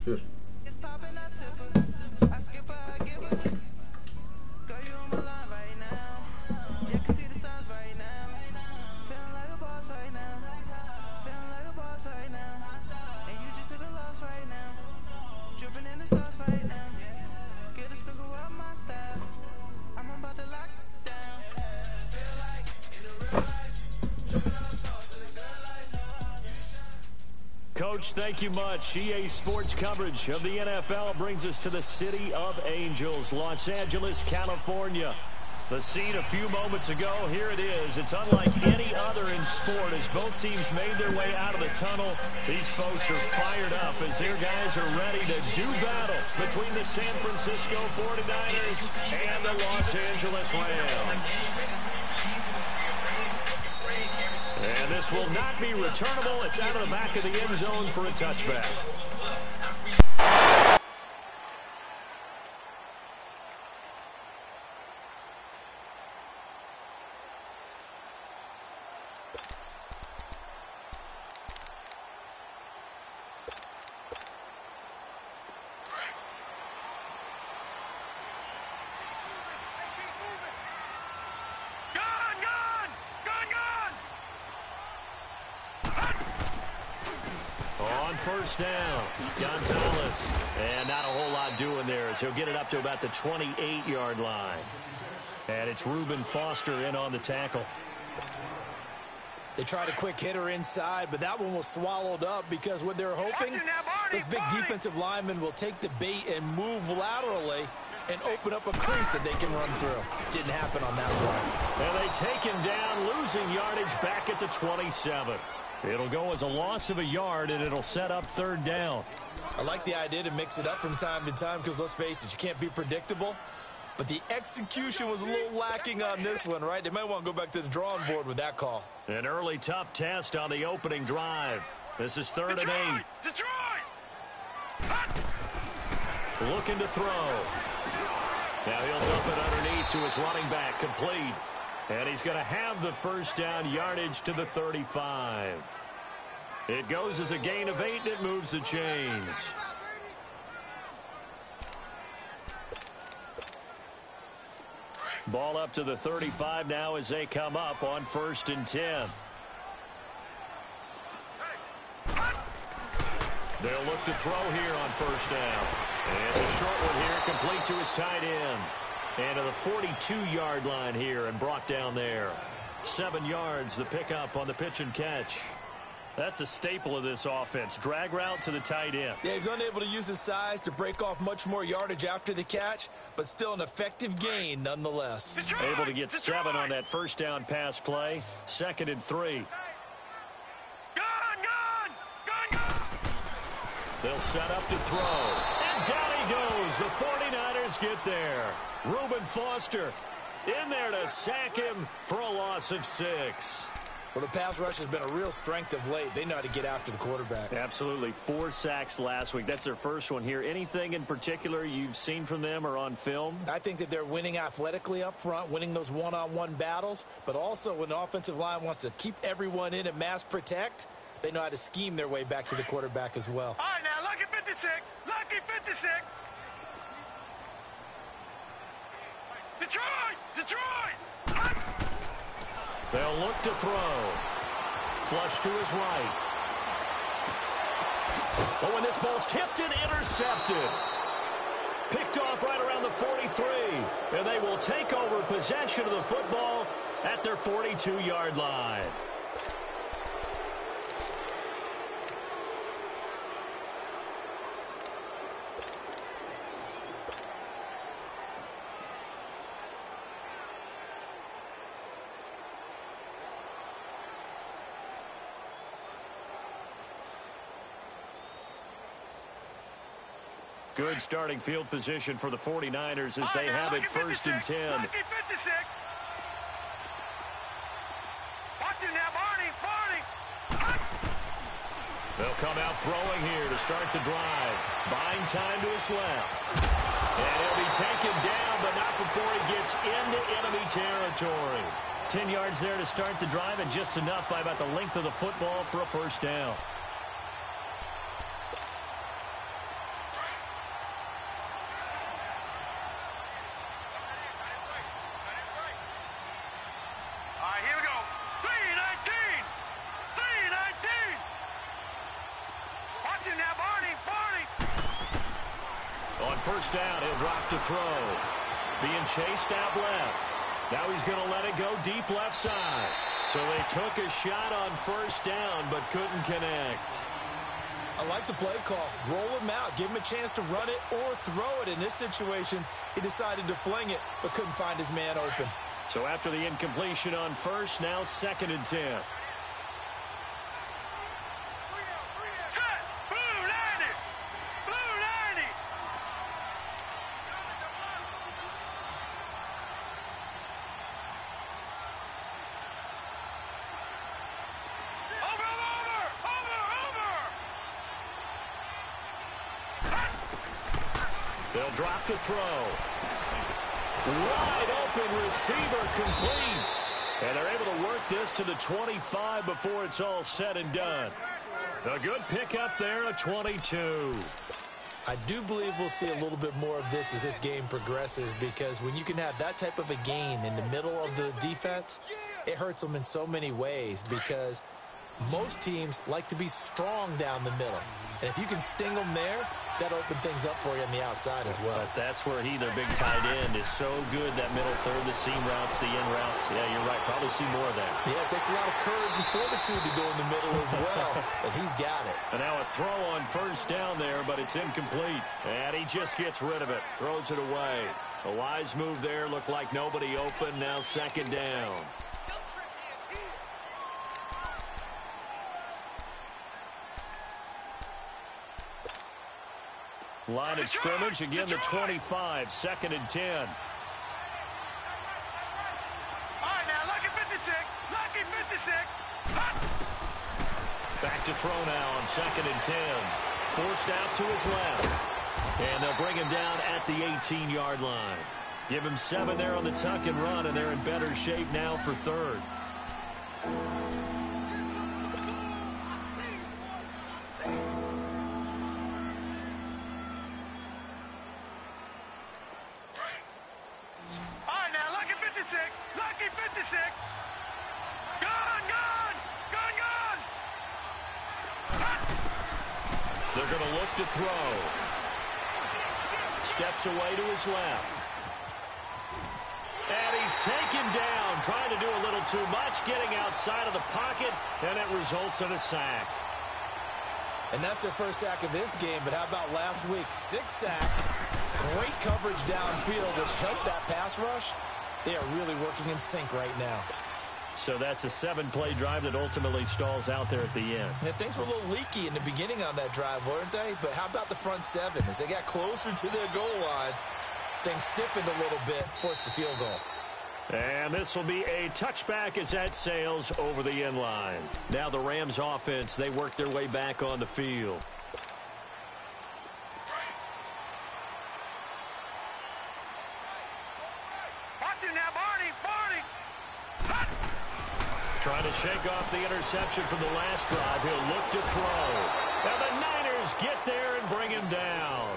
Sure. Coach, thank you much. EA Sports coverage of the NFL brings us to the City of Angels, Los Angeles, California. The scene a few moments ago, here it is. It's unlike any other in sport as both teams made their way out of the tunnel. These folks are fired up as their guys are ready to do battle between the San Francisco 49ers and the Los Angeles Rams. And this will not be returnable. It's out of the back of the end zone for a touchback. First down, Gonzalez. And not a whole lot doing there as he'll get it up to about the 28-yard line. And it's Reuben Foster in on the tackle. They tried a quick hitter inside, but that one was swallowed up because what they're hoping, this big defensive lineman will take the bait and move laterally and open up a crease that they can run through. Didn't happen on that play. And they take him down, losing yardage back at the 27. It'll go as a loss of a yard, and it'll set up third down. I like the idea to mix it up from time to time because, let's face it, you can't be predictable. But the execution was a little lacking on this one, right? They might want to go back to the drawing board with that call. An early tough test on the opening drive. This is third and 8. Detroit! Looking to throw. Now he'll dump it underneath to his running back, complete. And he's going to have the first down, yardage to the 35. It goes as a gain of 8, and it moves the chains. Ball up to the 35 now as they come up on 1st and 10. They'll look to throw here on 1st down. And it's a short one here, complete to his tight end. And to the 42-yard line here and brought down there. 7 yards, the pickup on the pitch and catch. That's a staple of this offense. Drag route to the tight end. Yeah, he's unable to use his size to break off much more yardage after the catch, but still an effective gain nonetheless. Able to get 7 on that first down pass play. 2nd and 3. They'll set up to throw. And down he goes. The 49ers get there. Reuben Foster in there to sack him for a loss of 6. Well, the pass rush has been a real strength of late. They know how to get after the quarterback. Absolutely. 4 sacks last week. That's their first one here. Anything in particular you've seen from them or on film? I think that they're winning athletically up front, winning those one-on-one battles, but also when the offensive line wants to keep everyone in and mass protect, they know how to scheme their way back to the quarterback as well. All right, now, lucky 56. Lucky 56. Detroit! Detroit! They'll look to throw. Flush to his right. Oh, and this ball's tipped and intercepted. Picked off right around the 43. And they will take over possession of the football at their 42-yard line. Good starting field position for the 49ers as they have it 1st and 10. Lucky 56. Watch it now, Barney. They'll come out throwing here to start the drive. Buying time to his left. And he'll be taken down, but not before he gets into enemy territory. 10 yards there to start the drive, and just enough by about the length of the football for a first down. On first down, he'll drop to throw. Being chased out left. Now he's going to let it go deep left side. So they took a shot on first down, but couldn't connect. I like the play call. Roll him out. Give him a chance to run it or throw it. In this situation, he decided to fling it, but couldn't find his man open. So after the incompletion on first, now 2nd and 10. Set. Blue 90. Blue 90. Over. They'll drop the throw. Wide open receiver complete. And they're able to work this to the 25 before it's all said and done. A good pickup there, a 22. I do believe we'll see a little bit more of this as this game progresses, because when you can have that type of a gain in the middle of the defense, it hurts them in so many ways, because most teams like to be strong down the middle. And if you can sting them there, that'll open things up for you on the outside as well. But that's where their big tight end, is so good, that middle third, the seam routes, the in routes. Yeah, you're right. Probably see more of that. Yeah, it takes a lot of courage and fortitude to go in the middle as well, and he's got it. And now a throw on first down there, but it's incomplete. And he just gets rid of it, throws it away. A wise move there, looked like nobody open, now 2nd down. Line of scrimmage, again the 25, 2nd and 10. All right, now, lucky 56. Lucky 56. Back to throw now on 2nd and 10. Forced out to his left. And they'll bring him down at the 18-yard line. Give him 7 there on the tuck and run, and they're in better shape now for 3rd. Lucky 56. Gone. They're going to look to throw. Steps away to his left. And he's taken down, trying to do a little too much, getting outside of the pocket, and it results in a sack. And that's their first sack of this game, but how about last week? 6 sacks, great coverage downfield, which helped that pass rush. They are really working in sync right now. So that's a 7-play drive that ultimately stalls out there at the end. And things were a little leaky in the beginning on that drive, weren't they? But how about the front 7? As they got closer to their goal line, things stiffened a little bit, forced the field goal. And this will be a touchback as that sails over the end line. Now the Rams offense, they work their way back on the field. Trying to shake off the interception from the last drive. He'll look to throw. And the Niners get there and bring him down.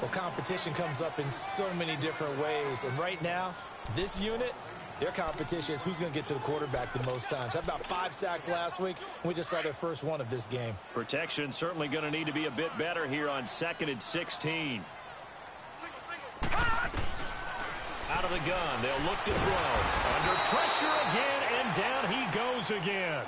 Well, competition comes up in so many different ways. And right now, this unit, their competition is who's going to get to the quarterback the most times. How about 5 sacks last week? We just saw their first one of this game. Protection certainly going to need to be a bit better here on 2nd and 16. Out of the gun, they'll look to throw. Under pressure again, and down he goes again.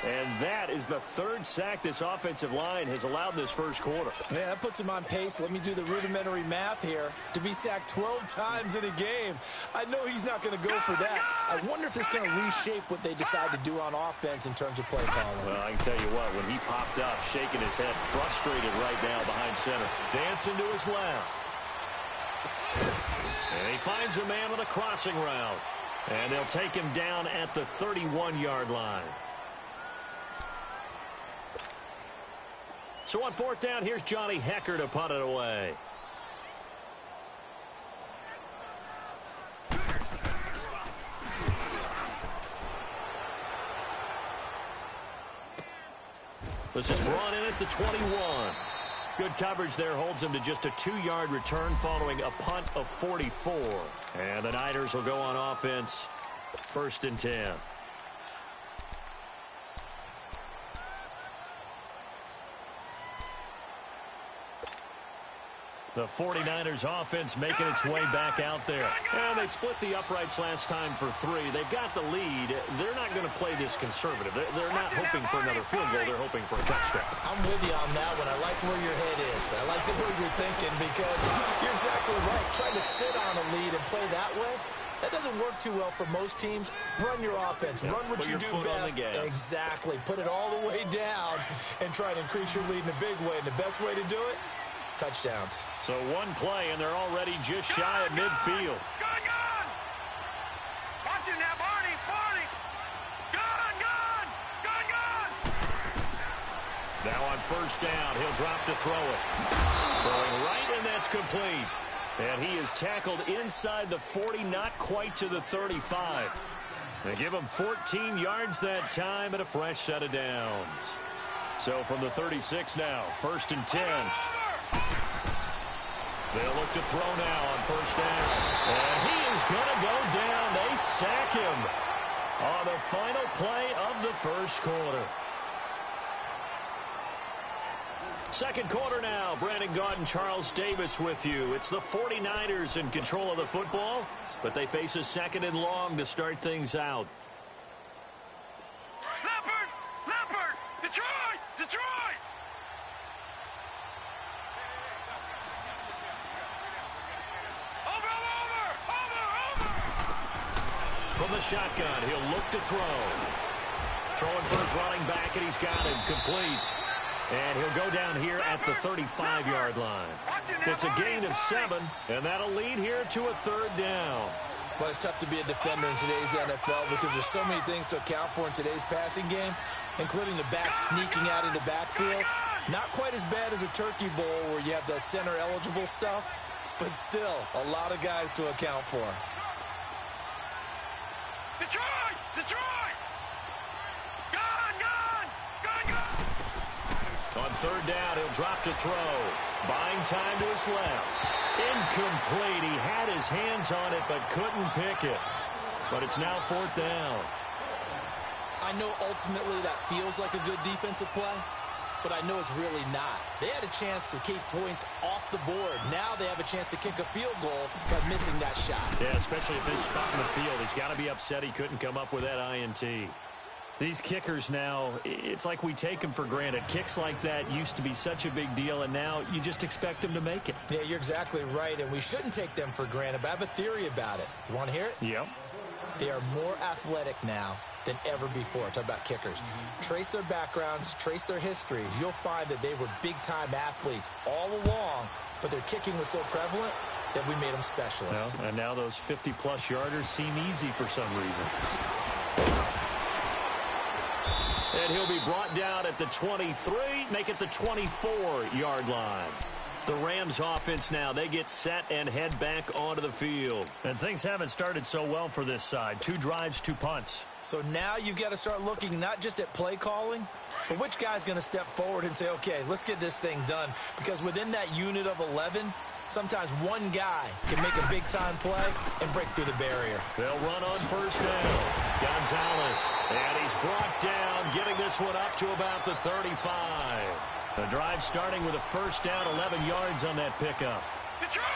And that is the 3rd sack this offensive line has allowed this first quarter. Man, that puts him on pace. Let me do the rudimentary math here. To be sacked 12 times in a game, I know he's not going to go for that. I wonder if it's going to reshape what they decide to do on offense in terms of play calling. Well, I can tell you what, when he popped up, shaking his head, frustrated right now behind center. Dancing to his left. And he finds a man with a crossing route. And they'll take him down at the 31-yard line. So on 4th down, here's Johnny Hecker to punt it away. This is brought in at the 21. Good coverage there, holds him to just a 2-yard return following a punt of 44. And the Niners will go on offense, 1st and 10. The 49ers offense making its way back out there. And they split the uprights last time for 3. They've got the lead. They're not going to play this conservative. They're not hoping for another field goal. They're hoping for a touchdown. I'm with you on that one. I like where your head is. I like the way you're thinking because you're exactly right. Trying to sit on a lead and play that way, that doesn't work too well for most teams. Run your offense. Run what you do best. Exactly. Put it all the way down and try to increase your lead in a big way. And the best way to do it, touchdowns. So one play, and they're already just shy of midfield. Gone! Watching that, Barney! Gone! Now on first down, he'll drop to throw it. Throwing right, and that's complete. And he is tackled inside the 40, not quite to the 35. They give him 14 yards that time and a fresh set of downs. So from the 36 now, 1st and 10. They'll look to throw now on first down. And he is going to go down. They sack him on the final play of the first quarter. Second quarter now. Brandon Gaudin, Charles Davis with you. It's the 49ers in control of the football, but they face a 2nd and long to start things out. Leopard! Detroit! Over! From the shotgun, he'll look to throw. Throwing for his running back, and he's got him complete. And he'll go down here at the 35-yard line. It's a gain of 7, and that'll lead here to a 3rd down. Well, it's tough to be a defender in today's NFL because there's so many things to account for in today's passing game, including the back sneaking out of the backfield. Not quite as bad as a turkey bowl where you have the center-eligible stuff, but still a lot of guys to account for. Detroit! Gone! On 3rd down, he'll drop to throw. Buying time to his left. Incomplete. He had his hands on it, but couldn't pick it. But it's now 4th down. I know ultimately that feels like a good defensive play, but I know it's really not. They had a chance to keep points off the board. Now they have a chance to kick a field goal by missing that shot. Yeah, especially at this spot in the field. He's got to be upset he couldn't come up with that INT. These kickers now, it's like we take them for granted. Kicks like that used to be such a big deal, and now you just expect them to make it. Yeah, you're exactly right, and we shouldn't take them for granted, but I have a theory about it. You want to hear it? Yep. They are more athletic now than ever before. Talk about kickers. Trace their backgrounds, trace their histories. You'll find that they were big-time athletes all along, but their kicking was so prevalent that we made them specialists. Well, and now those 50-plus yarders seem easy for some reason. And he'll be brought down at the 23, make it the 24-yard line. The Rams offense now, they get set and head back onto the field. And things haven't started so well for this side. 2 drives, 2 punts. So now you've got to start looking not just at play calling, but which guy's going to step forward and say, okay, let's get this thing done. Because within that unit of 11, sometimes one guy can make a big-time play and break through the barrier. They'll run on first down. Gonzalez, and he's brought down, getting this one up to about the 35. The drive starting with a first down, 11 yards on that pickup.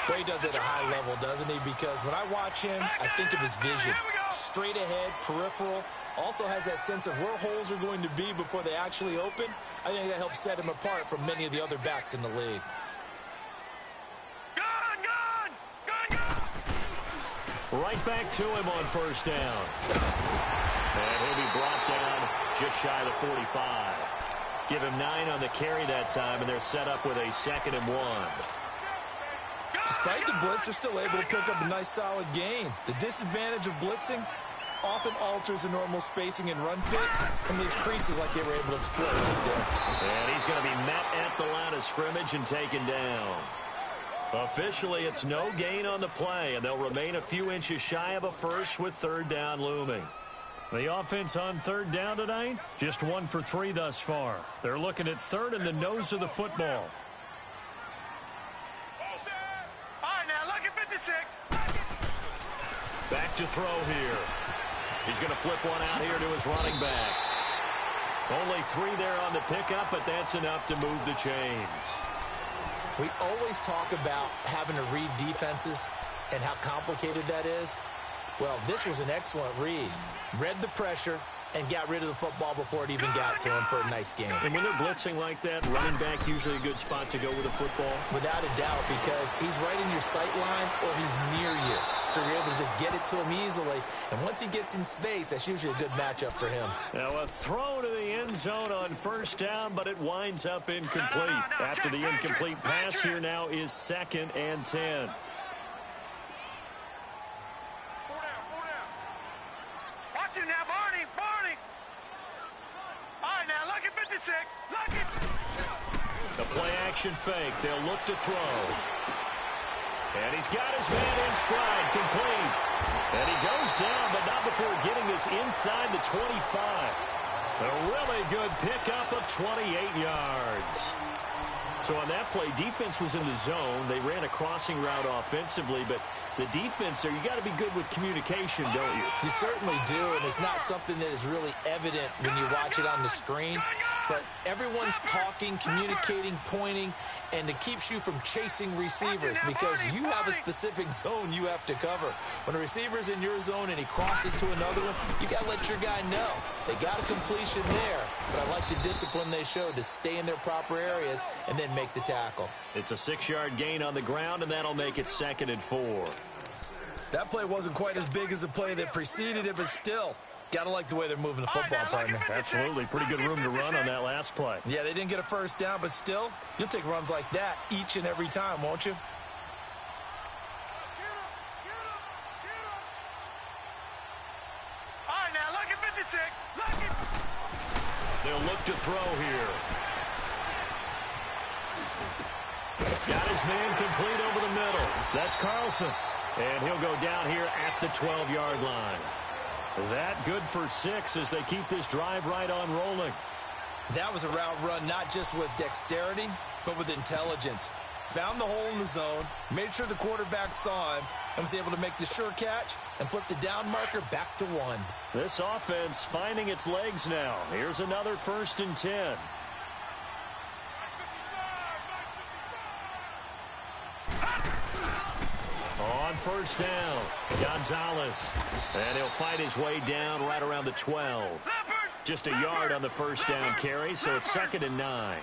Well, he does it at a high level, doesn't he? Because when I watch him, I think of his vision. Straight ahead, peripheral. Also has that sense of where holes are going to be before they actually open. I think that helps set him apart from many of the other backs in the league. Right back to him on first down. And he'll be brought down just shy of the 45. Give him 9 on the carry that time, and they're set up with a 2nd and 1. Despite the blitz, they're still able to pick up a nice solid gain. The disadvantage of blitzing often alters the normal spacing and run fits and leaves creases like they were able to exploit right there. And he's going to be met at the line of scrimmage and taken down. Officially, it's no gain on the play, and they'll remain a few inches shy of a first with 3rd down looming. The offense on 3rd down tonight, just 1 for 3 thus far. They're looking at 3rd in the nose of the football. All right, now, look at 56. Back to throw here. He's going to flip one out here to his running back. Only 3 there on the pickup, but that's enough to move the chains. We always talk about having to read defenses and how complicated that is. Well, this was an excellent read. Read the pressure and got rid of the football before it even got to him for a nice game. And when they're blitzing like that, running back usually a good spot to go with a football? Without a doubt, because he's right in your sight line or he's near you. So you're able to just get it to him easily. And once he gets in space, that's usually a good matchup for him. Now a throw to the end zone on first down, but it winds up incomplete. After the incomplete pass, here now is 2nd and 10. Watch it now, Barney. All right, now, look at 56. Look at... The play-action fake. They'll look to throw. And he's got his man in stride, complete. And he goes down, but not before getting this inside the 25. A really good pickup of 28 yards. So on that play, defense was in the zone. They ran a crossing route offensively, but the defense there, you got to be good with communication, don't you? You certainly do, and it's not something that is really evident when you watch it on the screen. But everyone's talking, communicating, pointing, and it keeps you from chasing receivers because you have a specific zone you have to cover. When a receiver's in your zone and he crosses to another one, you got to let your guy know. They got a completion there, but I like the discipline they showed to stay in their proper areas and then make the tackle. It's a 6-yard gain on the ground, and that'll make it 2nd and 4. That play wasn't quite as big as the play that preceded it, but still, gotta like the way they're moving the football, partner. Absolutely. Pretty good room to run on that last play. Yeah, they didn't get a first down, but still, you'll take runs like that each and every time, won't you? All right, now, look at 56. Look at... They'll look to throw here. Got his man complete over the middle. That's Carlson. And he'll go down here at the 12-yard line. That good for 6 as they keep this drive right on rolling. That was a route run not just with dexterity, but with intelligence. Found the hole in the zone, made sure the quarterback saw him, and was able to make the sure catch and flip the down marker back to 1. This offense finding its legs now. Here's another 1st and 10. On first down, Gonzalez. And he'll fight his way down right around the 12. Just a yard on the first down carry, so it's 2nd and 9.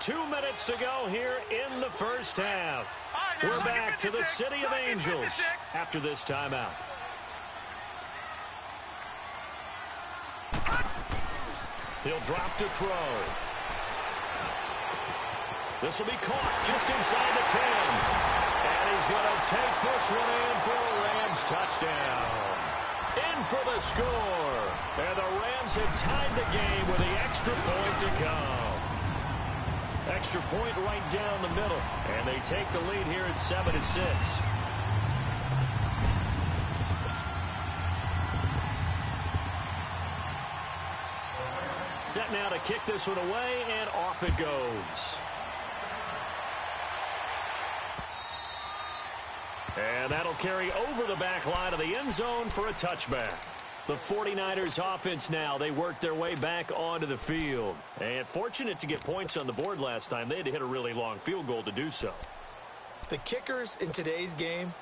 Two minutes to go here in the first half. We're back to the City of Angels after this timeout. He'll drop to throw. This will be caught just inside the 10. And he's going to take this one in for a Rams touchdown. In for the score. And the Rams have tied the game with the extra point to come. Extra point right down the middle. And they take the lead here at 7-6. Set now to kick this one away, and off it goes. And that'll carry over the back line of the end zone for a touchback. The 49ers offense now, they worked their way back onto the field. And fortunate to get points on the board last time. They had to hit a really long field goal to do so. The kickers in today's game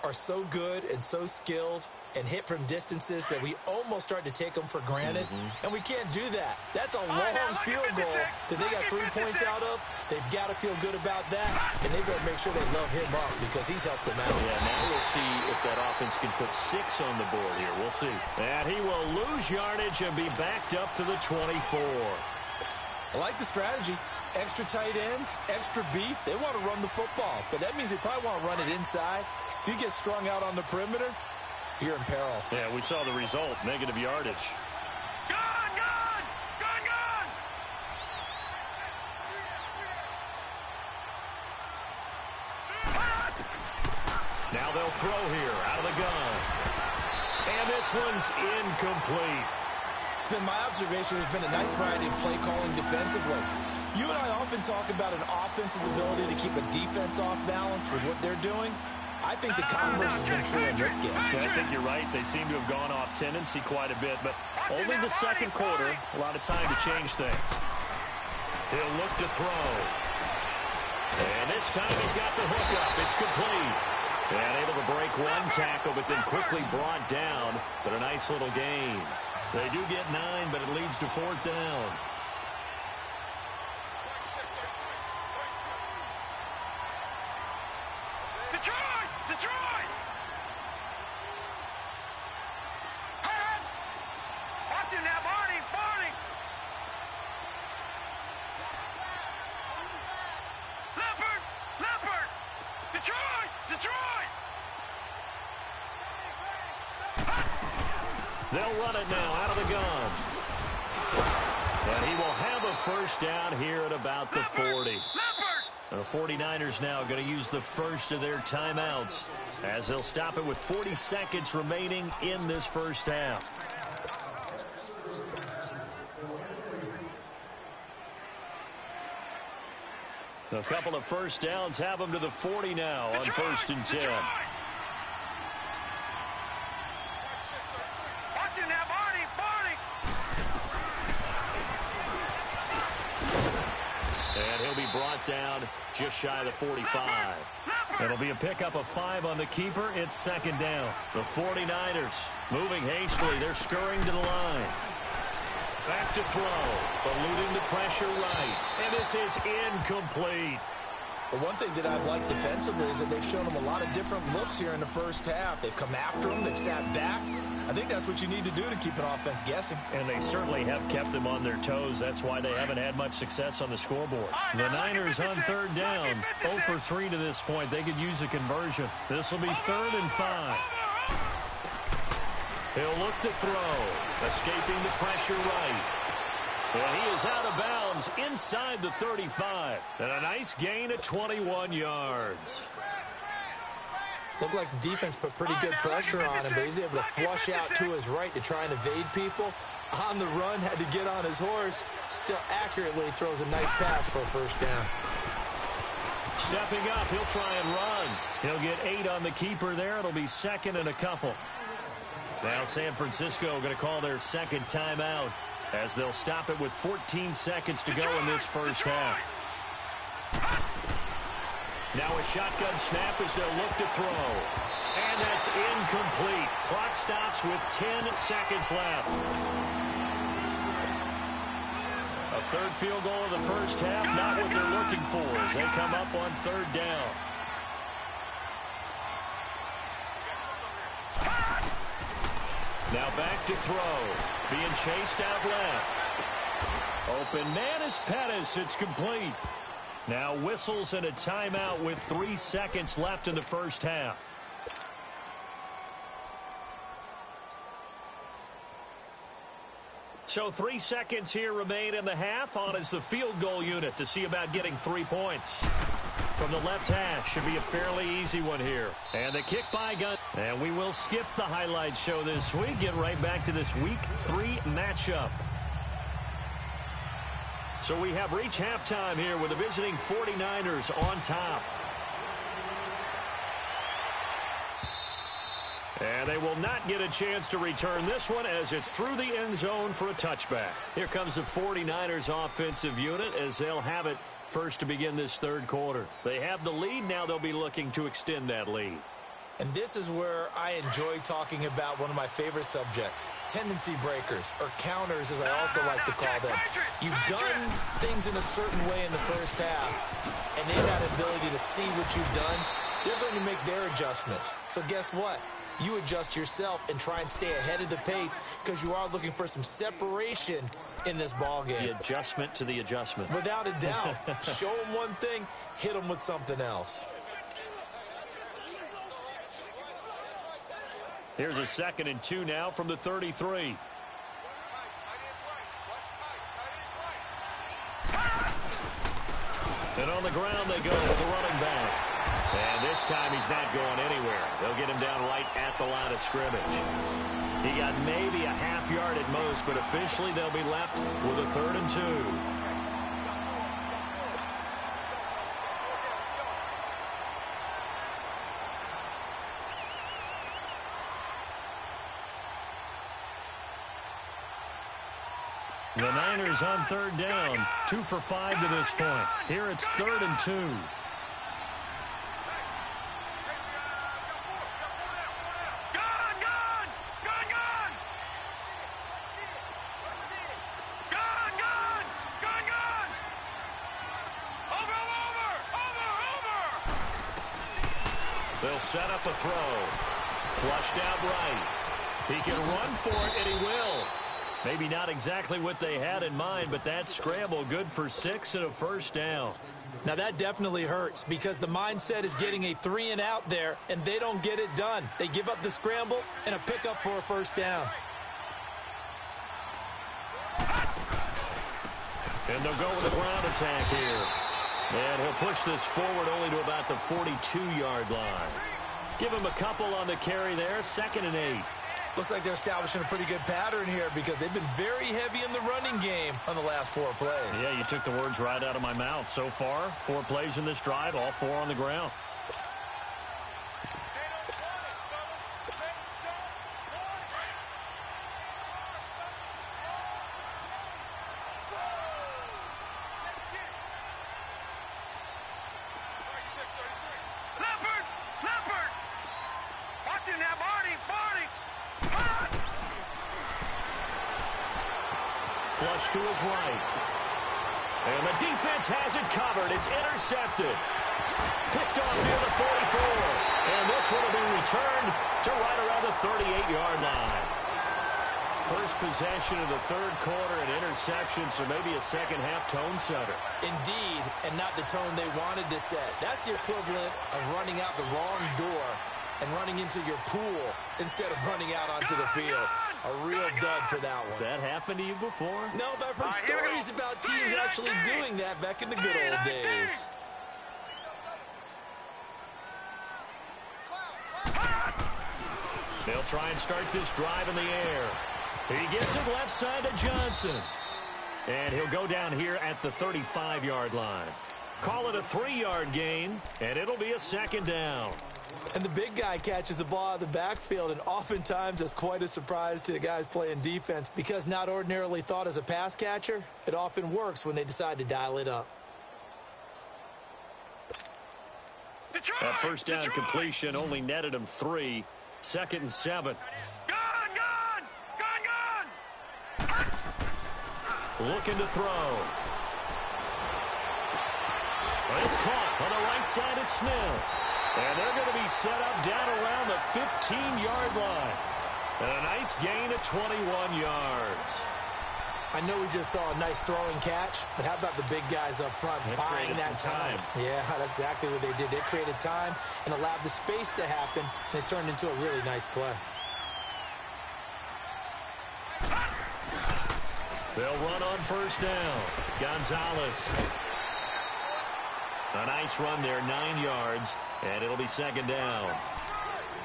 are so good and so skilled and hit from distances that we almost start to take them for granted. And we can't do that. That's a long field goal that they got 3 points out of. They've got to feel good about that, and they've got to make sure they love him up because he's helped them out. Yeah, now we'll see if that offense can put 6 on the board here. We'll see. And he will lose yardage and be backed up to the 24. I like the strategy. Extra tight ends, extra beef. They want to run the football, but that means they probably want to run it inside. If you get strung out on the perimeter, you're in peril. Yeah, we saw the result, negative yardage. Gone, gone! Gone, gone! Now they'll throw here out of the gun. And this one's incomplete. It's been my observation there's been a nice variety of play calling defensively. You and I often talk about an offense's ability to keep a defense off balance with what they're doing. I think the converse has been true in this game. Yeah, I think you're right. They seem to have gone off tendency quite a bit, but only the second quarter. A lot of time to change things. He'll look to throw. And this time he's got the hook up. It's complete. And able to break one tackle, but then quickly brought down. But a nice little gain. They do get 9, but it leads to 4th down. Detroit! Detroit! Hey! Watch him now, Barney! Barney! Leopard! Leopard! Detroit! Detroit! They'll run it now out of the gun. And he will have a first down here at about the 40. The 49ers now going to use the first of their timeouts as they'll stop it with 40 seconds remaining in this first half. A couple of first downs have them to the 40 now on 1st and 10. Watch him now, Barney! Barney! And he'll be brought down just shy of the 45. It'll be a pickup of 5 on the keeper. It's 2nd down. The 49ers moving hastily. They're scurrying to the line. Back to throw. Eluding the pressure right. And this is incomplete. But one thing that I've liked defensively is that they've shown them a lot of different looks here in the first half. They've come after them. They've sat back. I think that's what you need to do to keep an offense guessing. And they certainly have kept them on their toes. That's why they haven't had much success on the scoreboard. The Niners on 3rd down. 0 for 3 to this point. They could use a conversion. This will be 3rd and 5. He'll look to throw. Escaping the pressure right. And he is out of bounds inside the 35. And a nice gain at 21 yards. Looked like the defense put pretty good pressure on him, but he's able to flush out to his right to try and evade people. On the run, had to get on his horse. Still accurately throws a nice pass for a first down. Stepping up, he'll try and run. He'll get 8 on the keeper there. It'll be 2nd and a couple. Now San Francisco going to call their 2nd timeout as they'll stop it with 14 seconds to go in this first half. Now a shotgun snap as they'll look to throw. And that's incomplete. Clock stops with 10 seconds left. A 3rd field goal of the first half, not what they're looking for as they come up on 3rd down. Now back to throw. Being chased out left. Open man is Pettis. It's complete. Now whistles and a timeout with 3 seconds left in the first half. So 3 seconds here remain in the half. On is the field goal unit to see about getting 3 points. From the left hash, should be a fairly easy one here. And the kick by gun. And we will skip the highlight show this week. Get right back to this Week 3 matchup. So we have reached halftime here with the visiting 49ers on top. And they will not get a chance to return this one as it's through the end zone for a touchback. Here comes the 49ers offensive unit as they'll have it first to begin this 3rd quarter. They have the lead. Now they'll be looking to extend that lead. And this is where I enjoy talking about one of my favorite subjects, tendency breakers, or counters as I also like to call them. You've done things in a certain way in the first half, and they've had the ability to see what you've done. They're going to make their adjustments. So guess what? You adjust yourself and try and stay ahead of the pace because you are looking for some separation in this ball game. The adjustment to the adjustment. Without a doubt. Show them one thing, hit them with something else. Here's a 2nd and 2 now from the 33. And on the ground they go with the running back. And this time he's not going anywhere. They'll get him down right at the line of scrimmage. He got maybe a half yard at most, but officially they'll be left with a 3rd and 2. The Niners on third down, 2 for 5 to this point. Here it's 3rd and 2. They'll set up a throw. Flushed out right. He can run for it, and he will. Maybe not exactly what they had in mind, but that scramble good for 6 and a first down. Now that definitely hurts because the mindset is getting a 3 and out there, and they don't get it done. They give up the scramble and a pickup for a first down. And they'll go with a ground attack here. And he'll push this forward only to about the 42-yard line. Give him a couple on the carry there, 2nd and 8. Looks like they're establishing a pretty good pattern here because they've been very heavy in the running game on the last 4 plays. Yeah, you took the words right out of my mouth. So far, 4 plays in this drive, all 4 on the ground. Flush to his right. And the defense has it covered. It's intercepted. Picked off near the 44. And this one will be returned to right around the 38-yard line. First possession of the 3rd quarter, an interception, so maybe a second-half tone setter. Indeed, and not the tone they wanted to set. That's the equivalent of running out the wrong door and running into your pool instead of running out onto the field. A real dud for that one. Has that happened to you before? No, but I've heard stories about teams actually doing that back in the good old days. They'll try and start this drive in the air. He gets it left side to Johnson. And he'll go down here at the 35-yard line. Call it a 3-yard gain, and it'll be a 2nd down. And the big guy catches the ball out of the backfield, and oftentimes that's quite a surprise to the guys playing defense because not ordinarily thought as a pass catcher, it often works when they decide to dial it up. That first down completion only netted him 3. 2nd and 7. Looking to throw. But it's caught on the right side at Smith. And they're going to be set up down around the 15-yard line. And a nice gain of 21 yards. I know we just saw a nice throwing catch, but how about the big guys up front buying that time? Yeah, that's exactly what they did. They created time and allowed the space to happen, and it turned into a really nice play. They'll run on first down. Gonzalez. A nice run there, 9 yards, and it'll be 2nd down.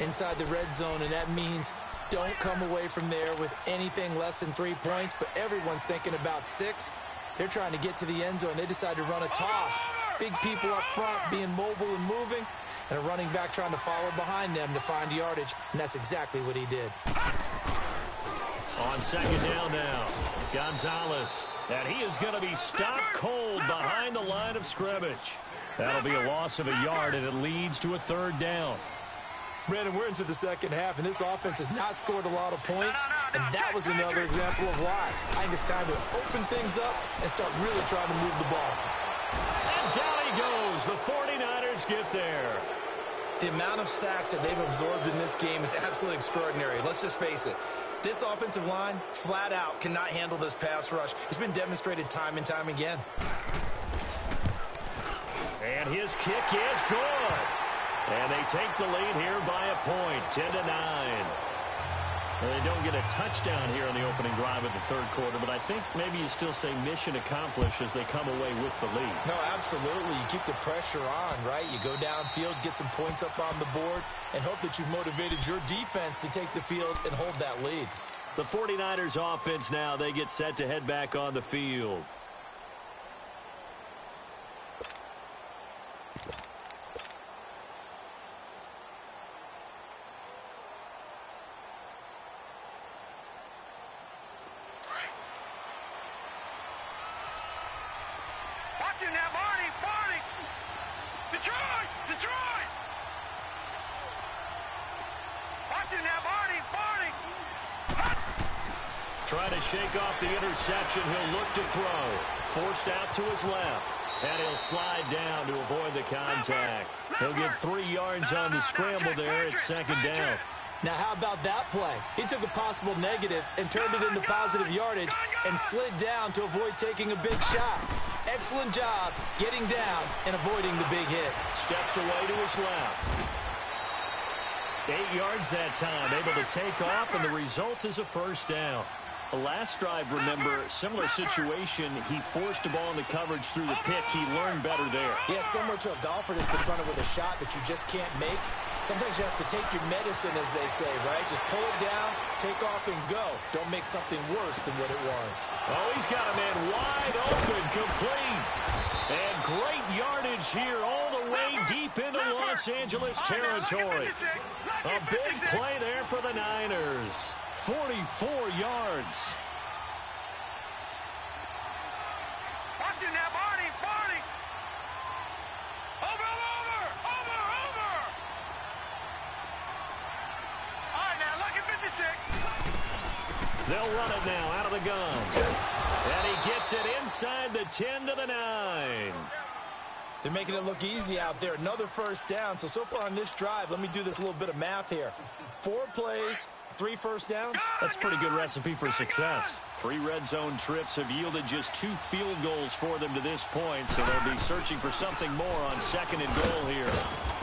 Inside the red zone, and that means don't come away from there with anything less than 3 points, but everyone's thinking about 6. They're trying to get to the end zone. They decide to run a toss. Big people up front being mobile and moving, and a running back trying to follow behind them to find yardage, and that's exactly what he did. On 2nd down now, Gonzalez, and he is going to be stopped cold behind the line of scrimmage. That'll be a loss of a yard, and it leads to a 3rd down. Brandon, we're into the second half, and this offense has not scored a lot of points, and that was another example of why. I think it's time to open things up and start really trying to move the ball. And down he goes. The 49ers get there. The amount of sacks that they've absorbed in this game is absolutely extraordinary. Let's just face it. This offensive line, flat out, cannot handle this pass rush. It's been demonstrated time and time again. And his kick is good. And they take the lead here by a point, 10-9. Well, they don't get a touchdown here on the opening drive of the 3rd quarter, but I think maybe you still say mission accomplished as they come away with the lead. No, absolutely. You keep the pressure on, right? You go downfield, get some points up on the board, and hope that you've motivated your defense to take the field and hold that lead. The 49ers offense now, they get set to head back on the field. Watch him now, Barney. Barney. Detroit. Detroit. Watch him now, Barney. Barney. Trying to shake off the interception. He'll look to throw. Forced out to his left. And he'll slide down to avoid the contact. He'll get 3 yards on the scramble there at second down. Now, how about that play? He took a possible negative and turned it into positive yardage and slid down to avoid taking a big shot. Excellent job getting down and avoiding the big hit. Steps away to his left. 8 yards that time, able to take off, and the result is a first down. Last drive, remember, similar situation. He forced the ball in the coverage through the pick. He learned better there. Yeah, similar to a golfer that's confronted with a shot that you just can't make. Sometimes you have to take your medicine, as they say, right? Just pull it down, take off, and go. Don't make something worse than what it was. Oh, he's got a man wide open, complete. And great yardage here all the way deep into Los Angeles territory. A big play there for the Niners. 44 yards. Watch him now, Barney. Barney. Over. All right, now, look at 56. They'll run it now out of the gun. And he gets it inside the 10 to the 9. They're making it look easy out there. Another first down. So far on this drive, let me do this little bit of math here. 4 plays, 3 first downs. That's a pretty good recipe for success. 3 red zone trips have yielded just 2 field goals for them to this point, so they'll be searching for something more on second and goal here.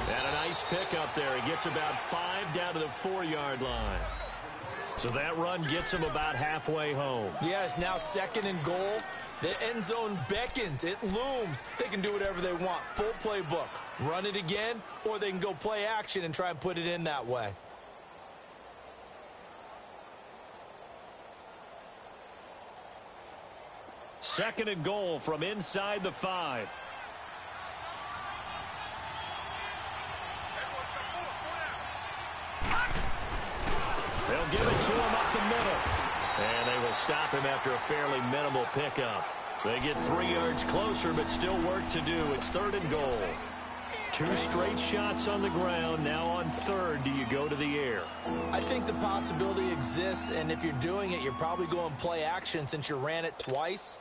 And a nice pick up there. He gets about 5 down to the 4-yard line. So that run gets him about halfway home. Yeah, it's now second and goal. The end zone beckons. It looms. They can do whatever they want. Full playbook. Run it again, or they can go play action and try and put it in that way. Second and goal from inside the 5. They'll give it to him up the middle. And they will stop him after a fairly minimal pickup. They get 3 yards closer, but still work to do. It's third and goal. 2 straight shots on the ground. Now on third, do you go to the air? I think the possibility exists, and if you're doing it, you're probably going play action since you ran it twice.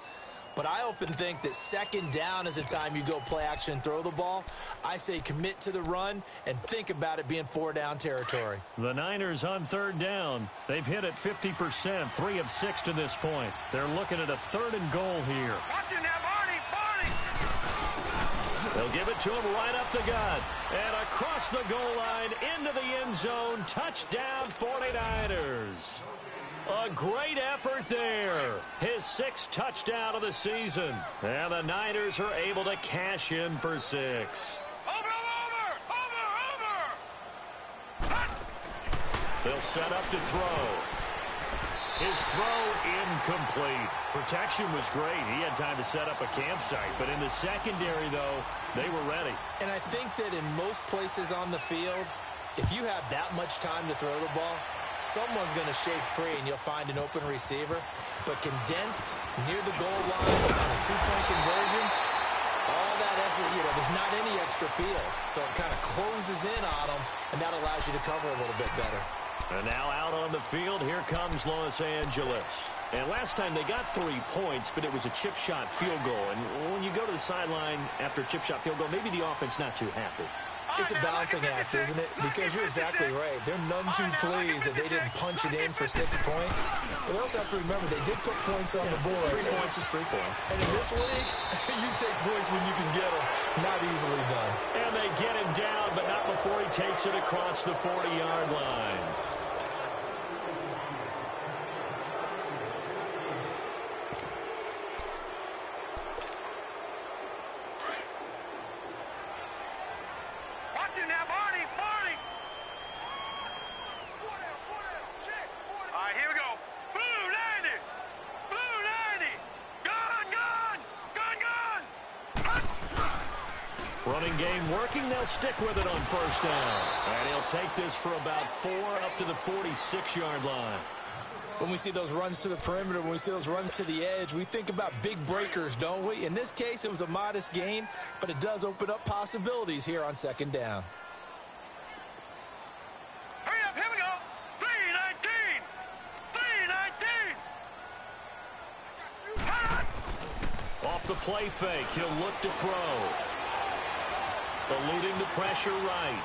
But I often think that second down is the time you go play action and throw the ball. I say commit to the run and think about it being 4-down territory. The Niners on third down. They've hit it 50%, 3 of 6 to this point. They're looking at a third and goal here. Watch him now, Barney. Barney. They'll give it to him right up the gut. And across the goal line into the end zone. Touchdown 49ers. A great effort there. His 6th touchdown of the season. And the Niners are able to cash in for 6. Over. They'll set up to throw. His throw incomplete. Protection was great. He had time to set up a campsite. But in the secondary, though, they were ready. And I think that in most places on the field, if you have that much time to throw the ball, someone's going to shake free and you'll find an open receiver. But condensed near the goal line on a 2-point conversion, all that extra, there's not any extra field. So it kind of closes in on them, and that allows you to cover a little bit better. And now out on the field, here comes Los Angeles. And last time they got 3 points, but it was a chip shot field goal. And when you go to the sideline after a chip shot field goal, maybe the offense not too happy. It's a balancing act, isn't it? Because you're exactly right. They're none too pleased that they didn't punch it in for 6 points. But they also have to remember they did put points on the board. 3 points is 3 points. And in this league, you take points when you can get them. Not easily done. And they get him down, but not before he takes it across the 40-yard line. Running game working. They'll stick with it on first down. And he'll take this for about 4 up to the 46-yard line. When we see those runs to the perimeter, when we see those runs to the edge, we think about big breakers, don't we? In this case, it was a modest gain, but it does open up possibilities here on second down. Hurry up, here we go. 3:19. 3:19. Off the play fake, he'll look to throw. Eluding the pressure right.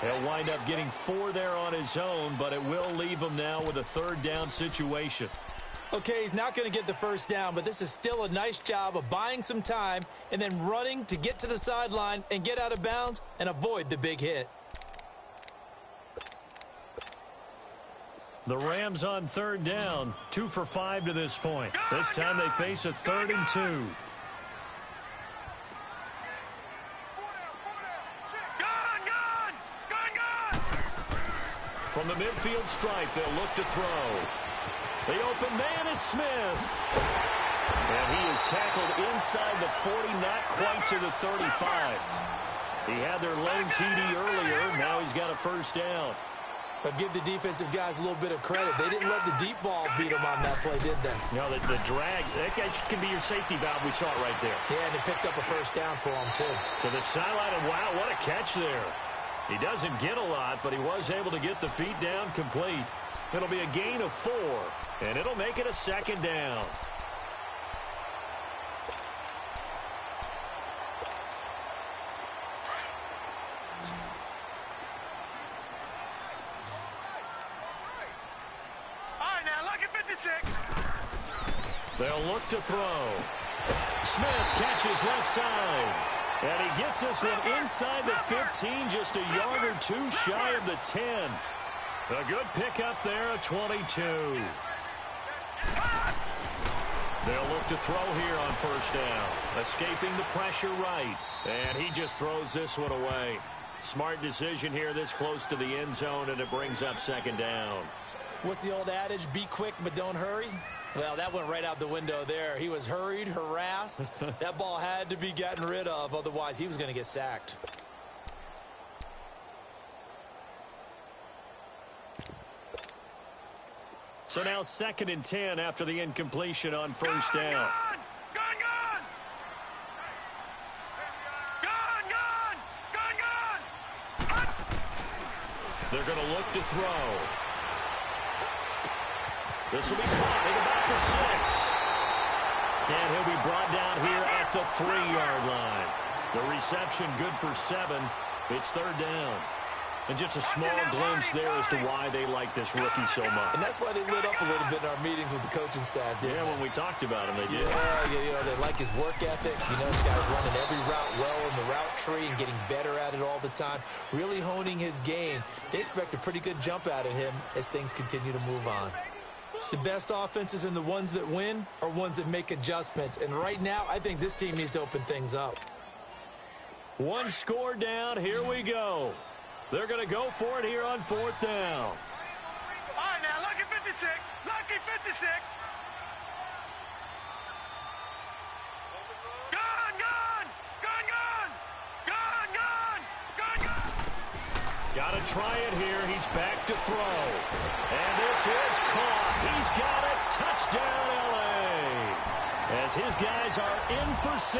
He'll wind up getting 4 there on his own, but it will leave him now with a third down situation. Okay, he's not going to get the first down, but this is still a nice job of buying some time and then running to get to the sideline and get out of bounds and avoid the big hit. The Rams on third down, 2 for 5 to this point. This time they face a 3rd and 2. From the midfield stripe, they'll look to throw. The open man is Smith. And he is tackled inside the 40, not quite to the 35. He had their lone TD earlier. Now he's got a first down. But give the defensive guys a little bit of credit. They didn't let the deep ball beat them on that play, did they? No, the drag, that guy can be your safety valve. We saw it right there. Yeah, and they picked up a first down for him, too. To the sideline, and wow, what a catch there. He doesn't get a lot, but he was able to get the feet down complete. It'll be a gain of 4, and it'll make it a second down. All right, now, lucky 56. They'll look to throw. Smith catches left side. And he gets this one inside the 15, just a yard or 2 shy of the 10. A good pickup there, a 22. They'll look to throw here on first down. Escaping the pressure right. And he just throws this one away. Smart decision here this close to the end zone, and it brings up second down. What's the old adage? Be quick, but don't hurry? Well, that went right out the window there. He was hurried, harassed. That ball had to be gotten rid of, otherwise he was going to get sacked. So now 2nd and 10 after the incompletion on first down. They're going to look to throw. This will be caught at about the 6. And he'll be brought down here at the 3-yard line. The reception good for 7. It's third down. And just a small glimpse there as to why they like this rookie so much. And that's why they lit up a little bit in our meetings with the coaching staff, didn't they? When we talked about him, they did. Yeah, they like his work ethic. This guy's running every route well in the route tree and getting better at it all the time, really honing his game. They expect a pretty good jump out of him as things continue to move on. The best offenses and the ones that win are ones that make adjustments. And right now, I think this team needs to open things up. 1 score down. Here we go. They're going to go for it here on 4th down. All right, now, lucky 56. Lucky 56. Gun, gun, gun, gun, gun, gun, gun, gun. Got to try it here. He's back to throw. And this is caught. He's got it. Touchdown, L.A. As his guys are in for 6.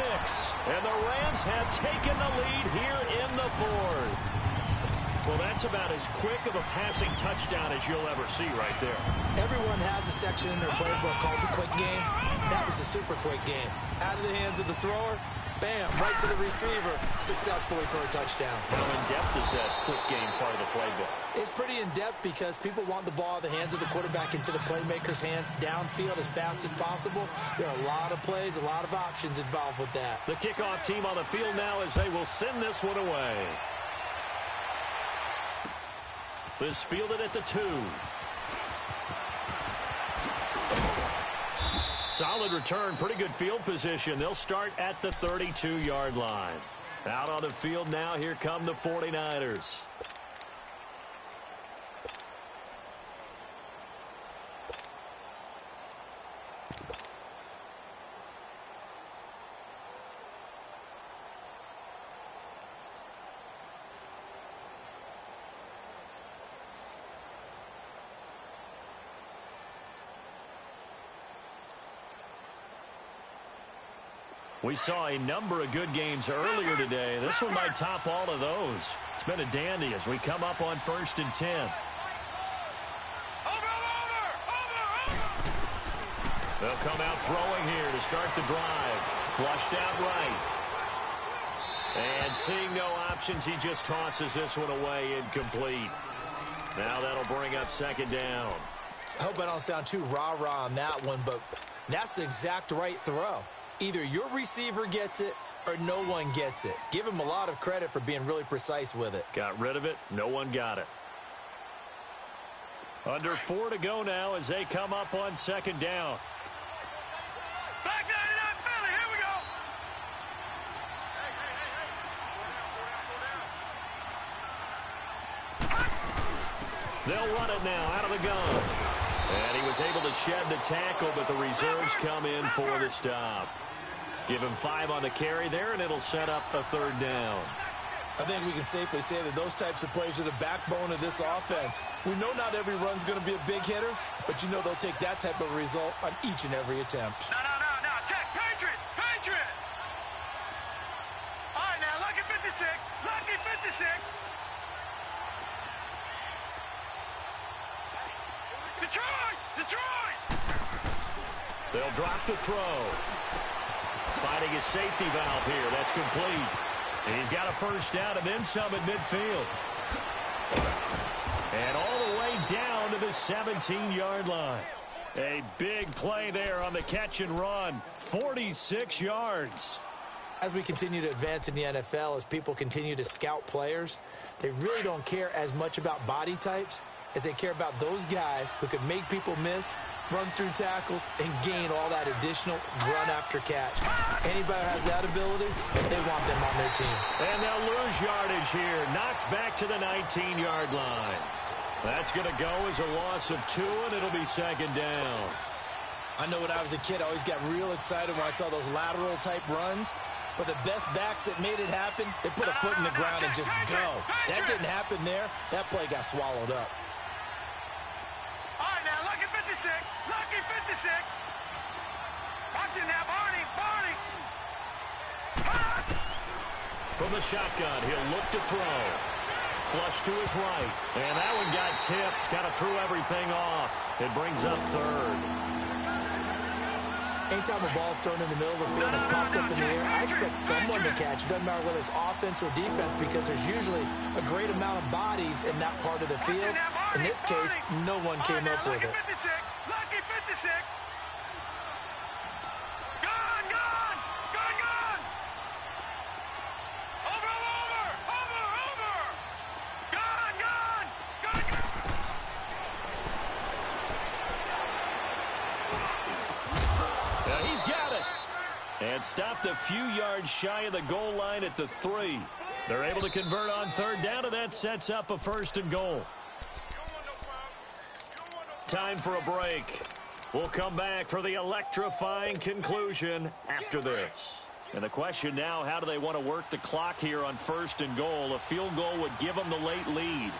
And the Rams have taken the lead here in the 4th. Well, that's about as quick of a passing touchdown as you'll ever see right there. Everyone has a section in their playbook called the quick game. That was a super quick game. Out of the hands of the thrower, bam, right to the receiver, successfully for a touchdown. How in-depth is that quick game part of the playbook? It's pretty in-depth because people want the ball out of the hands of the quarterback into the playmaker's hands downfield as fast as possible. There are a lot of plays, a lot of options involved with that. The kickoff team on the field now as they will send this one away. This fielded at the 2. Solid return, pretty good field position. They'll start at the 32-yard line. Out on the field now, here come the 49ers. We saw a number of good games earlier today. This one might top all of those. It's been a dandy as we come up on 1st and 10. They'll come out throwing here to start the drive. Flushed out right. And seeing no options, he just tosses this one away incomplete. Now that'll bring up 2nd down. I hope I don't sound too rah-rah on that one, but that's the exact right throw. Either your receiver gets it or no one gets it. Give him a lot of credit for being really precise with it. Got rid of it. No one got it. Under 4 to go now as they come up on 2nd down. Back 99 Philly, here we go. They'll run it now out of the gun. And he was able to shed the tackle, but the reserves come in for the stop. Give him 5 on the carry there, and it'll set up a 3rd down. I think we can safely say that those types of plays are the backbone of this offense. We know not every run's going to be a big hitter, but you know they'll take that type of result on each and every attempt. No. Check. Patriot. All right, now, lucky 56. Lucky 56. Detroit. They'll drop the throw. Finding his safety valve here. That's complete. He's got a 1st down and then some at midfield. And all the way down to the 17-yard line. A big play there on the catch and run. 46 yards. As we continue to advance in the NFL, as people continue to scout players, they really don't care as much about body types as they care about those guys who can make people miss, run through tackles, and gain all that additional run after catch. Anybody who has that ability, they want them on their team. And they'll lose yardage here. Knocked back to the 19-yard line. That's going to go as a loss of 2, and it'll be 2nd down. I know when I was a kid, I always got real excited when I saw those lateral-type runs. But the best backs that made it happen, they put a foot in the ground and just go. That didn't happen there. That play got swallowed up. All right, now, lucky 56. Lucky 56. Watch it now, Barney. From the shotgun, he'll look to throw. Flush to his right. And that one got tipped. Kind of threw everything off. It brings up 3rd. Anytime a ball's thrown in the middle of the field and it's popped up in the air, I expect someone to catch. It doesn't matter whether it's offense or defense because there's usually a great amount of bodies in that part of the field. In this case, no one came up with it. Lucky 56. Gone. Over. Gone. He's got it. And stopped a few yards shy of the goal line at the 3. They're able to convert on 3rd down, and that sets up a 1st and goal. Time for a break. We'll come back for the electrifying conclusion after this. And the question now, how do they want to work the clock here on 1st and goal? A field goal would give them the late lead.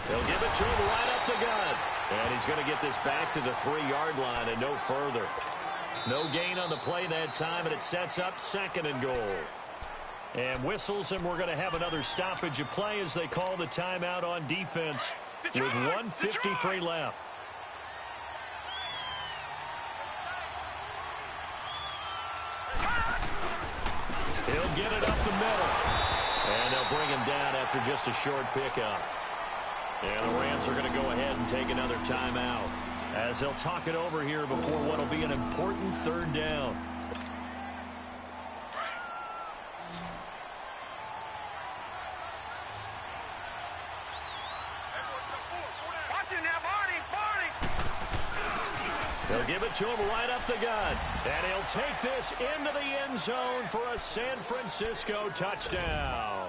They'll give it to him right up the gut. And he's going to get this back to the 3-yard line and no further. No gain on the play that time, and it sets up 2nd and goal. And whistles, and we're going to have another stoppage of play as they call the timeout on defense with 1:53 left. He'll get it up the middle. And they'll bring him down after just a short pickup. And the Rams are going to go ahead and take another timeout as they'll talk it over here before what will be an important 3rd down. Watch it now, Barney. They'll give it to him right up the gut. And he'll take this into the end zone for a San Francisco touchdown.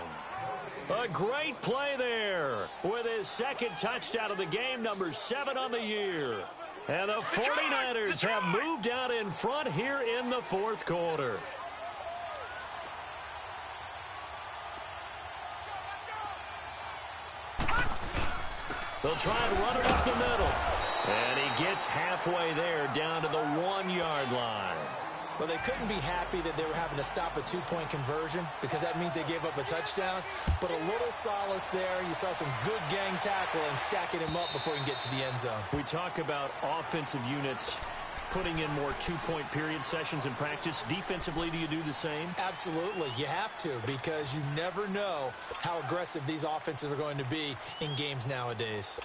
A great play there with his 2nd touchdown of the game, number 7 on the year. And the 49ers have moved out in front here in the 4th quarter. They'll try and run it up the middle. And he gets halfway there, down to the 1-yard line. Well, they couldn't be happy that they were having to stop a two-point conversion because that means they gave up a touchdown. But a little solace there. You saw some good gang tackling, stacking him up before he can get to the end zone. We talk about offensive units putting in more two-point period sessions in practice. Defensively, do you do the same? Absolutely. You have to, because you never know how aggressive these offenses are going to be in games nowadays.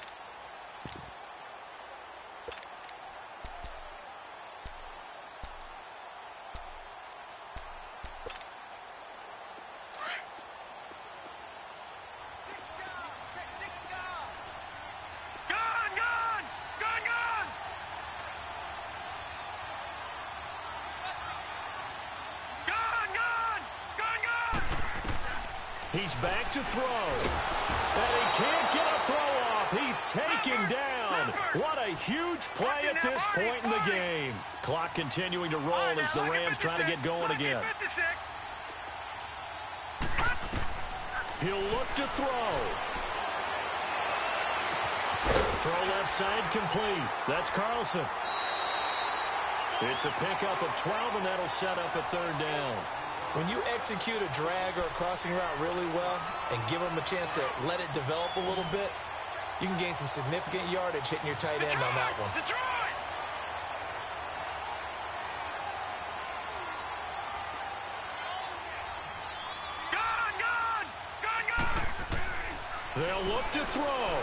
He's back to throw. And he can't get a throw off. He's taken down. What a huge play at this point in the game. Clock continuing to roll as the Rams try to get going again. He'll look to throw. Throw left side complete. That's Carlson. It's a pickup of 12, and that'll set up a third down. When you execute a drag or a crossing route really well and give them a chance to let it develop a little bit, you can gain some significant yardage hitting your tight end on that one. They'll look to throw.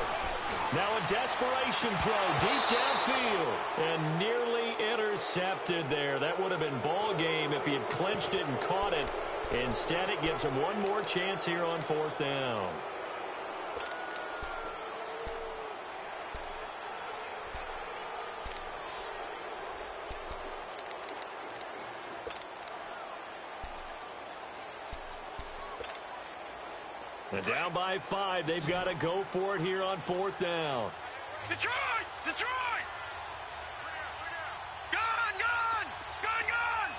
Now a desperation throw deep downfield and nearly intercepted there. That would have been ball game if he had clinched it and caught it. Instead, it gives him one more chance here on fourth down. And down by 5, they've got to go for it here on fourth down. Detroit! Detroit! Gun! Gun! Gun! Gun!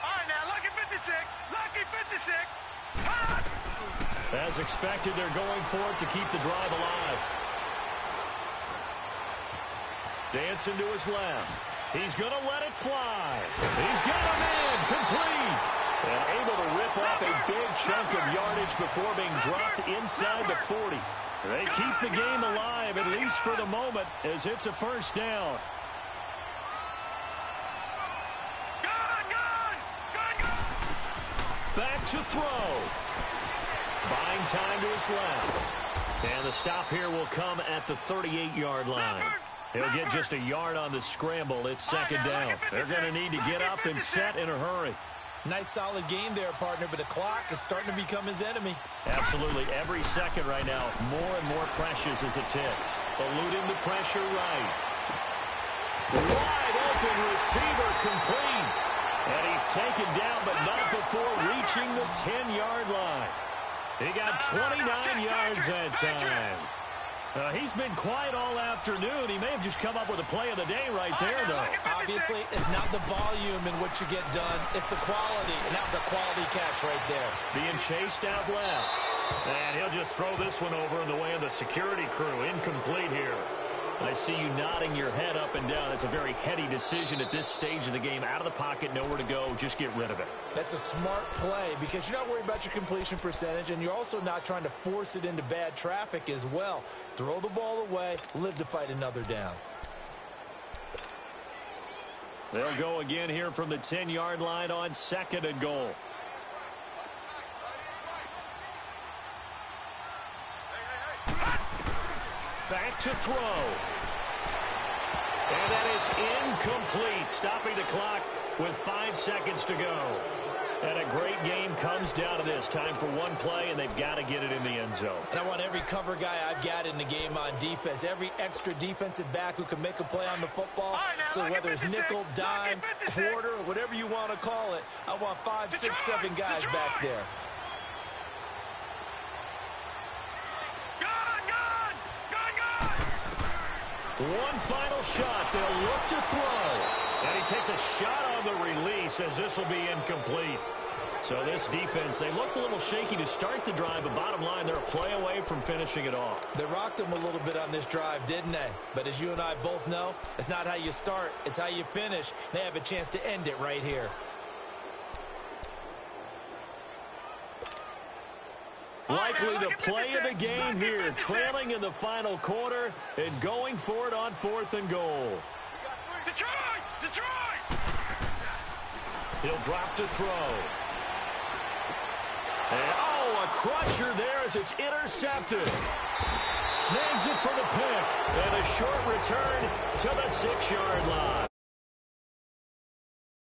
All right, now, lucky 56. Lucky 56. Hot! As expected, they're going for it to keep the drive alive. Dancing to his left. He's going to let it fly. He's got him in. Complete. And able to rip off a big chunk of yardage before being dropped inside the 40. They keep the game alive, at least for the moment, as it's a first down. Back to throw. Buying time to his left. And the stop here will come at the 38-yard line. He'll get just a yard on the scramble. It's second down. They're going to need to get up and set in a hurry. Nice solid game there, partner, but the clock is starting to become his enemy. Absolutely. Every second right now, more and more precious as it ticks. Eluding the pressure right. Wide open receiver complete. And he's taken down, but not before reaching the 10-yard line. He got 29 yards that time. He's been quiet all afternoon. He may have just come up with a play of the day right there, though. Obviously, it's not the volume in what you get done. It's the quality, and that was a quality catch right there. Being chased out left. And he'll just throw this one over in the way of the security crew. Incomplete here. I see you nodding your head up and down. It's a very heady decision at this stage of the game. Out of the pocket, nowhere to go. Just get rid of it. That's a smart play because you're not worried about your completion percentage, and you're also not trying to force it into bad traffic as well. Throw the ball away, live to fight another down. They'll go again here from the 10-yard line on second and goal. Back to throw. And that is incomplete, stopping the clock with 5 seconds to go. And a great game comes down to this. Time for one play, and they've got to get it in the end zone. And I want every cover guy I've got in the game on defense, every extra defensive back who can make a play on the football. So whether it's nickel, dime, quarter, whatever you want to call it, I want 5, 6, 7 guys back there. One final shot. They'll look to throw. And he takes a shot on the release as this will be incomplete. So this defense, they looked a little shaky to start the drive, but bottom line, they're a play away from finishing it off. They rocked them a little bit on this drive, didn't they? But as you and I both know, it's not how you start, it's how you finish. They have a chance to end it right here. Likely the play of the game here, trailing in the final quarter and going for it on 4th and goal. Detroit! He'll drop to throw. And, oh, a crusher there as it's intercepted. Snags it for the pick. And a short return to the 6-yard line.